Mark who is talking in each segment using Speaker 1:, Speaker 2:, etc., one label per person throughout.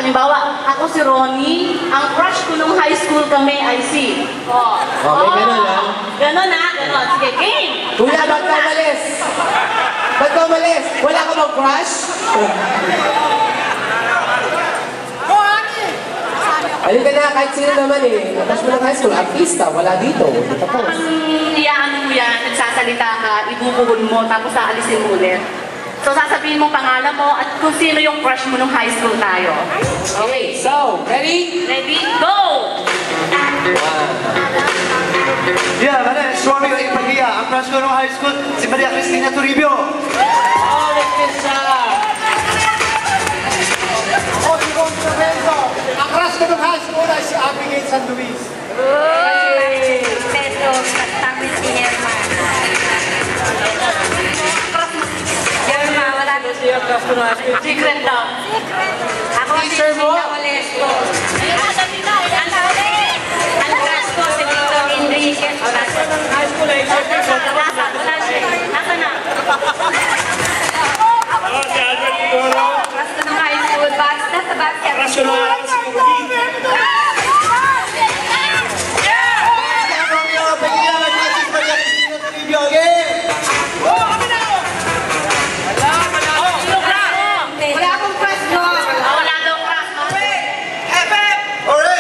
Speaker 1: halimbawa, ako si Ronnie, ang crush ko nung high school kami ay si...
Speaker 2: Okay, ganun lang.
Speaker 1: Ganon na, ganon. Sige, game!
Speaker 2: Kuya, ba't ka umalis? Ba't ka umalis? Wala ka bang crush? Halika na, kahit sino naman eh. Crush mo ng high school, artista, wala dito. Tapos.
Speaker 1: Iyaan mo yan, nagsasalita ka, ibubuhon mo, tapos aalisin mo ulit. So, sasabihin mo pangalan mo at kung sino yung crush mo nung high school tayo.
Speaker 2: Okay, so, ready?
Speaker 1: Ready? Go!
Speaker 3: Yeah, Maria, Swami Ipagia. Ang crush ko nung high school, si Maria Cristina Toribio.
Speaker 2: Oh, next siya!
Speaker 4: Oh, si Ron Lorenzo. Ang crush ko ng high school ay si Abigail San Luis.
Speaker 5: Peso, kasama si Herman. Herman, wala na siya.
Speaker 1: Secret daw.
Speaker 5: Ako si Sina Olesto. Ang crush ko si Victor Enriquez.
Speaker 2: High school ay
Speaker 1: Nasa na?
Speaker 5: Crush ko ng high school. Basta sa basket.
Speaker 2: Crush ko ng high school.
Speaker 5: Wala akong crush no.
Speaker 1: Wala daw crush.
Speaker 5: Efep. Ure.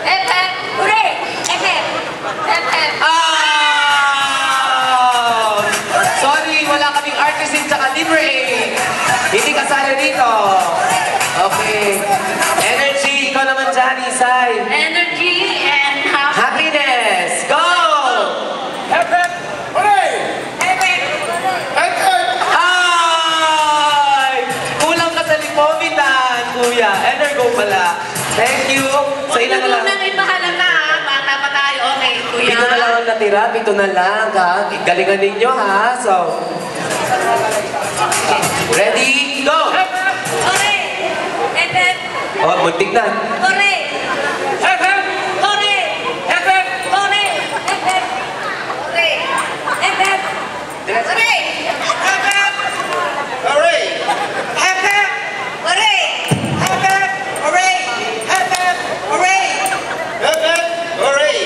Speaker 5: Efep. Efep.
Speaker 2: Sorry, wala kaming artist din sa libre. Hindi kasali dito. Okay. Energy, ikaw naman dyan, Isay.
Speaker 1: Energy and
Speaker 2: Happiness, go!
Speaker 4: Efep! Hooray!
Speaker 5: Efep.
Speaker 4: Efep!
Speaker 2: Ay! Kulang ka sa lipovitan, kuya. Energo pala. Thank you. So, ilan na lang?
Speaker 1: Nang ipahalata ha, bata pa tayo. Okay, kuya.
Speaker 2: Pito na lang ang natira, pito na lang. Ha? Galingan ninyo, ha? So, ready, go!
Speaker 5: Ure. Efep.
Speaker 2: Oh, muntik na.
Speaker 5: Ure.
Speaker 2: Efep!
Speaker 5: Ure.
Speaker 2: Efep!
Speaker 5: Ure. Efep. Ure. Efep. Ure.
Speaker 2: Efep!
Speaker 4: Hooray!
Speaker 2: Efep!
Speaker 5: Ure.
Speaker 2: Efep!
Speaker 5: Ure.
Speaker 2: Efep!
Speaker 5: Ure.
Speaker 4: Efep! Hooray!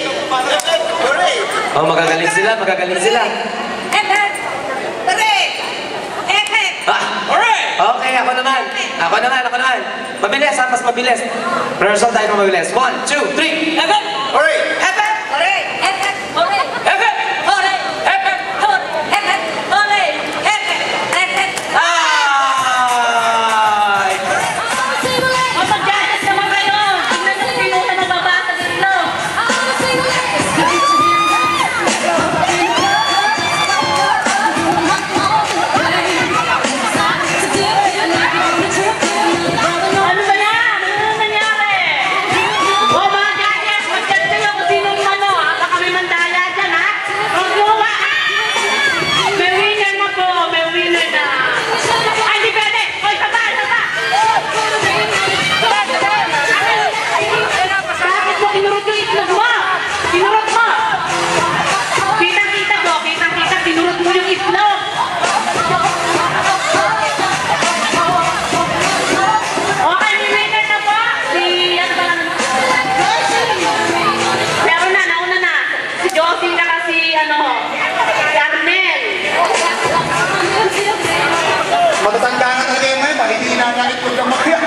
Speaker 4: Efep! Hooray!
Speaker 2: Oh, magagaling sila, magagaling sila.
Speaker 5: Efep. Ure. Efep.
Speaker 2: Ah! Okay, ako naman. Ako naman. Mabilis, ha? Mas mabilis. Rehearsal tayo ng mabilis. 1, 2, 3. Efep!
Speaker 4: Hooray!
Speaker 2: Efep!
Speaker 5: Ure. Efep. Ure.
Speaker 2: Efep!
Speaker 5: Ure.
Speaker 2: Efep!
Speaker 5: Ure. Efep. Ure. Efep. Efep.
Speaker 2: Ay!
Speaker 1: O, mag-judges naman kayo. Tingnan nyo sino na nababasa dito. Ano ba yan? Ano nangyari? O, mga judges, mag-judge kayo kung sinong ano. Baka may mandaya dyan, ha? O, luwa, ha? May winner na po. May winner na. Ay, hindi pwede. O, isa pa, isa pa. Bakit mo kinurot yung itlog mo? Kinurot mo. Kitang-kita mo, kitang-kita, kinurot mo yung itlog. Okay, may winner na po. Si, ano ba naman? Meron na, nauna na. Si Josie na kasi, ano, si Arnel.
Speaker 4: Matatanda na talaga yun ngayon. Hindi inanakit ko yung makya.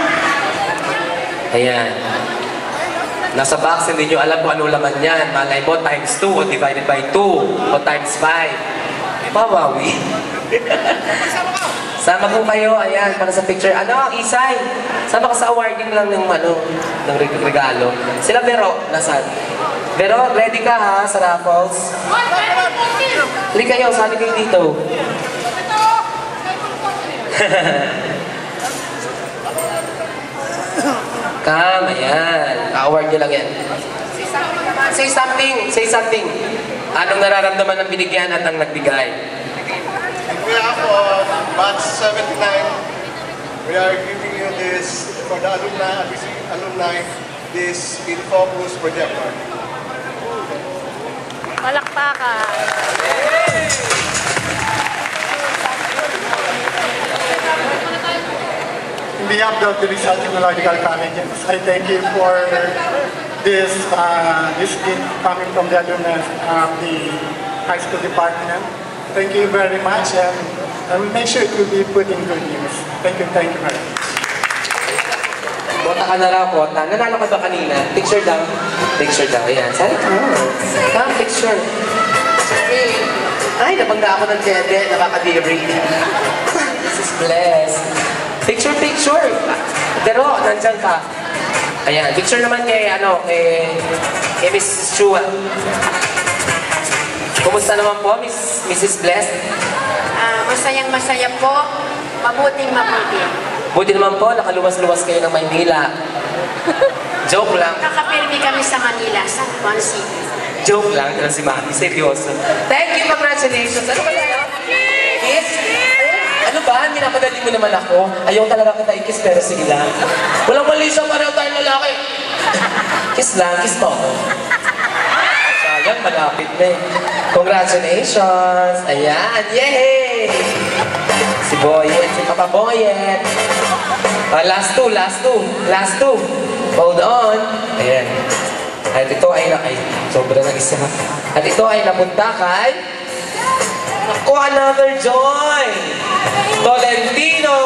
Speaker 2: Ayan. Nasa box, hindi nyo alam kung ano laman yan. Malay mo, times 2 o divided by 2 o times 5. May mawawi. Sama po kayo, ayan, para sa picture. Ano, Isay? Sama ka sa awarding lang ng, ng regalo. Sila Vero, nasaan? Vero, ready ka ha sa raffles? Hindi kayo, sali kayo dito. Come, ayan. Ka-award nyo lang yan. Say something, say something. Anong nararamdaman ng binigyan at ang nagbigay?
Speaker 4: Kaya ako, batch 79, we are giving you this, for the alumni, this In Focus projector.
Speaker 1: Palakpakan.
Speaker 6: behalf of the Rizal Technological College, I thank you for this gift coming from the alumni of the high school department. Thank you very much, and we'll make sure it will be put in good use. Thank you very much.
Speaker 2: Bota ka na raw, bota. Nanalo ka ba kanina? Picture daw. Picture daw. Ayan. Sali ka. Come, picture. Ay, nabangga ako ng dede. Nakakadiri. This is blessed. Picture, picture. Pero, nandyan ka. Ayan. Picture naman kay, kay Mrs. Chua. Kumusta naman po, Mrs. Blessed?
Speaker 5: Masayang masaya po. Mabuting mabuti.
Speaker 2: Buti naman po, nakaluwas-luwas kayo ng Maynila. Joke lang.
Speaker 5: Nakapirmi kami sa Manila, San Juan City.
Speaker 2: Joke lang, pero si Mami, seryoso. Thank you, congratulations. Ano ba yan? Kiss? Ano ba? Minapadali mo naman ako. Ayaw talaga kita i-kiss, pero sige lang. Walang mali siya, pareho tayong lalaki. Kiss lang, kiss mo. Sayang, malapit na eh. Congratulations. Ayan, yay! Si Boyet, si Papa Boyet. Last two. Hold on. Ayan. At ito ay sobra na isa. At ito ay napunta kay another Joy! Tolentino!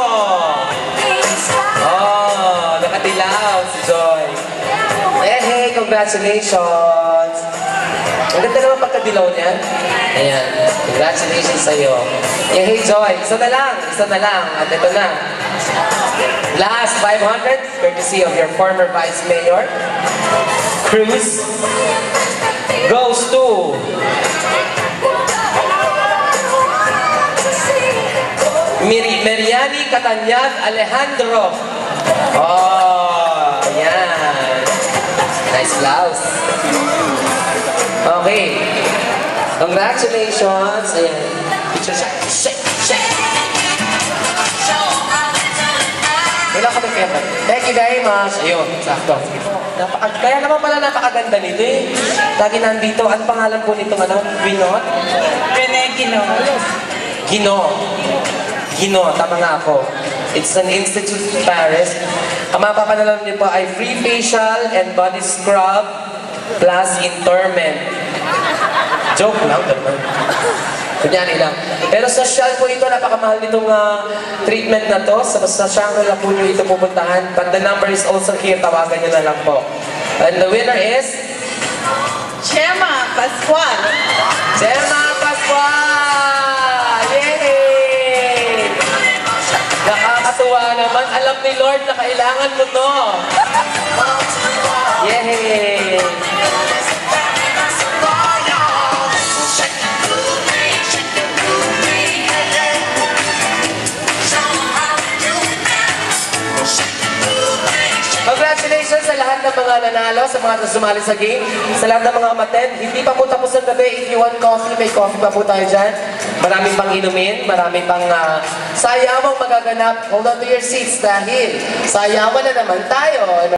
Speaker 2: Oh, nakatilaw si Joy. Hey, congratulations! Ang ganda naman pagkadilaw niyan. Ayan, congratulations sa'yo. Hey, Joy, isa na lang. At ito na. Last 500, courtesy of your former Vice Mayor, Cruz, goes to Meriani Catanyag Alejandro. Oh, ayan. Nice blouse. Okay. Congratulations. Ayan. Shake. Wala kami kaya. Thank you very much. Ayun, sakto. Kaya naman pala napakaganda nito eh. Lagi nandito. Ano pangalan po nito? Binot?
Speaker 1: Rene Gino.
Speaker 2: Gino, tama nga ako. It's an institute in Paris. Ang mapapanalam niyo po ay free facial and body scrub plus interment. Joke lang, naman. Kunyari lang. Pero social po ito, napakamahal nitong treatment na to. Sa Shangri-La po nyo ito pupuntahan. But the number is also here, tawagan nyo na lang po. And the winner is?
Speaker 1: Chema Pascual.
Speaker 2: Chema Pascual! Yay! Nakakatuwa naman. Alam ni Lord na kailangan mo to. Yay! Congratulations sa lahat ng mga nanalo, sa mga sumali sa game, sa lahat ng mga umattend. Hindi pa po tapos ang gabi. If you want coffee, may coffee pa po tayo dyan. Maraming pang inumin, maraming pang sayawang magaganap. Hold on to your seats dahil sayawan na naman tayo.